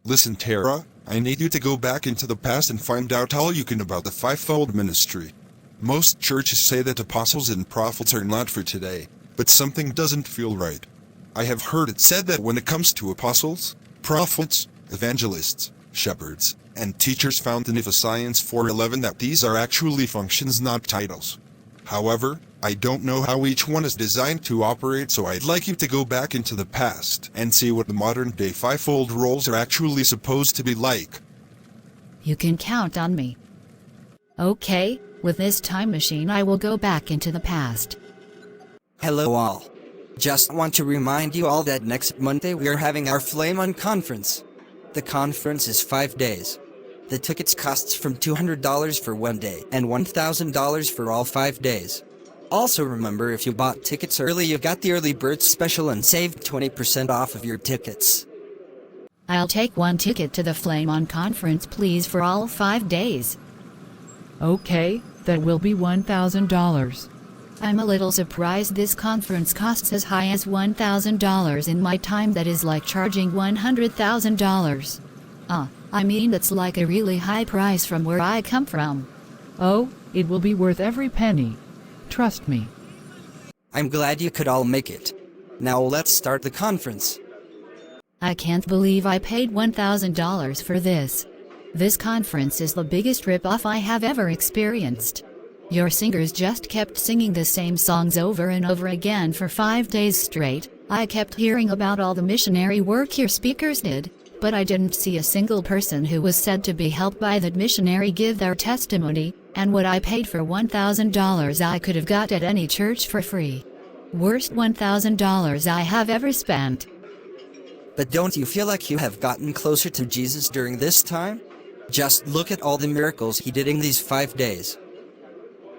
Listen, Tara, I need you to go back into the past and find out all you can about the fivefold ministry. Most churches say that apostles and prophets are not for today, but something doesn't feel right. I have heard it said that when it comes to apostles, prophets, evangelists, shepherds, and teachers found in Ephesians 4:11 that these are actually functions, not titles. However, I don't know how each one is designed to operate, so I'd like you to go back into the past and see what the modern-day fivefold roles are actually supposed to be like. You can count on me. Okay, with this time machine I will go back into the past. Hello all. Just want to remind you all that next Monday we are having our Flame On conference. The conference is 5 days. The tickets costs from $200 for 1 day and $1,000 for all 5 days. Also remember, if you bought tickets early you got the early bird special and saved 20% off of your tickets. I'll take 1 ticket to the Flame On conference please for all 5 days. Okay, that will be $1,000. I'm a little surprised this conference costs as high as $1,000 in my time. That is like charging $100,000. I mean that's like a really high price from where I come from. Oh, it will be worth every penny. Trust me. I'm glad you could all make it. Now let's start the conference. I can't believe I paid $1,000 for this. This conference is the biggest rip-off I have ever experienced. Your singers just kept singing the same songs over and over again for 5 days straight. I kept hearing about all the missionary work your speakers did, but I didn't see a single person who was said to be helped by that missionary give their testimony, and what I paid for $1,000 I could have got at any church for free. Worst $1,000 I have ever spent. But don't you feel like you have gotten closer to Jesus during this time? Just look at all the miracles he did in these 5 days.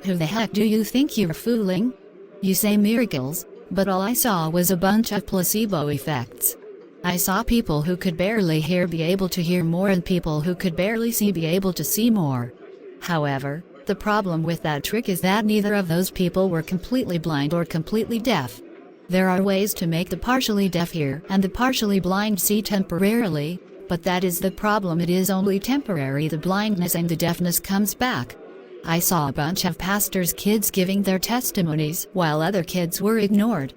Who the heck do you think you're fooling? You say miracles, but all I saw was a bunch of placebo effects. I saw people who could barely hear be able to hear more and people who could barely see be able to see more. However, the problem with that trick is that neither of those people were completely blind or completely deaf. There are ways to make the partially deaf hear and the partially blind see temporarily, but that is the problem. It is only temporary. The blindness and the deafness comes back. I saw a bunch of pastors' kids giving their testimonies while other kids were ignored.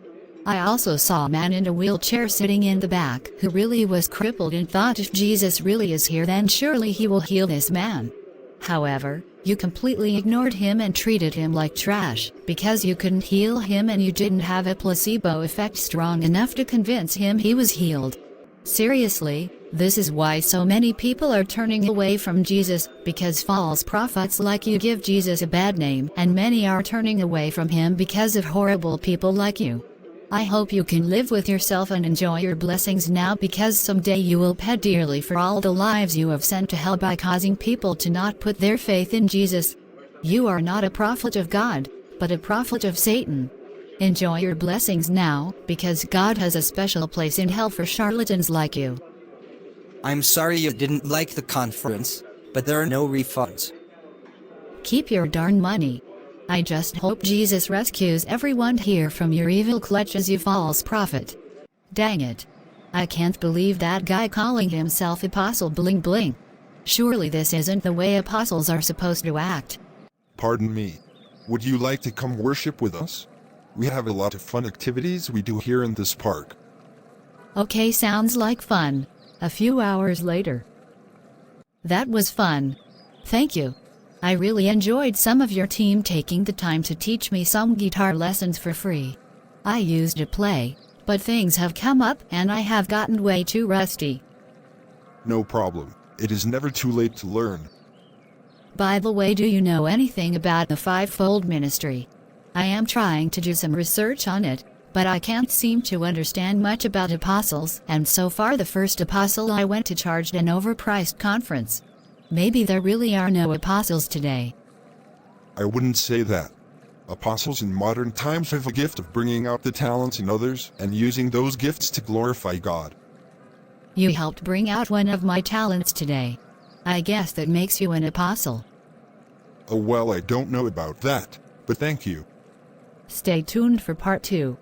I also saw a man in a wheelchair sitting in the back who really was crippled and thought if Jesus really is here then surely he will heal this man. However, you completely ignored him and treated him like trash because you couldn't heal him and you didn't have a placebo effect strong enough to convince him he was healed. Seriously, this is why so many people are turning away from Jesus, because false prophets like you give Jesus a bad name, and many are turning away from him because of horrible people like you. I hope you can live with yourself and enjoy your blessings now, because someday you will pay dearly for all the lives you have sent to hell by causing people to not put their faith in Jesus. You are not a prophet of God, but a prophet of Satan. Enjoy your blessings now, because God has a special place in hell for charlatans like you. I'm sorry you didn't like the conference, but there are no refunds. Keep your darn money. I just hope Jesus rescues everyone here from your evil clutches, you false prophet. Dang it. I can't believe that guy calling himself Apostle Bling Bling. Surely this isn't the way apostles are supposed to act. Pardon me. Would you like to come worship with us? We have a lot of fun activities we do here in this park. Okay, sounds like fun. A few hours later. That was fun. Thank you. I really enjoyed some of your team taking the time to teach me some guitar lessons for free. I used to play, but things have come up and I have gotten way too rusty. No problem. It is never too late to learn. By the way, do you know anything about the fivefold ministry? I am trying to do some research on it, but I can't seem to understand much about apostles, and so far the first apostle I went to charged an overpriced conference. Maybe there really are no apostles today. I wouldn't say that. Apostles in modern times have a gift of bringing out the talents in others and using those gifts to glorify God. You helped bring out one of my talents today. I guess that makes you an apostle. Oh well, I don't know about that, but thank you. Stay tuned for part 2.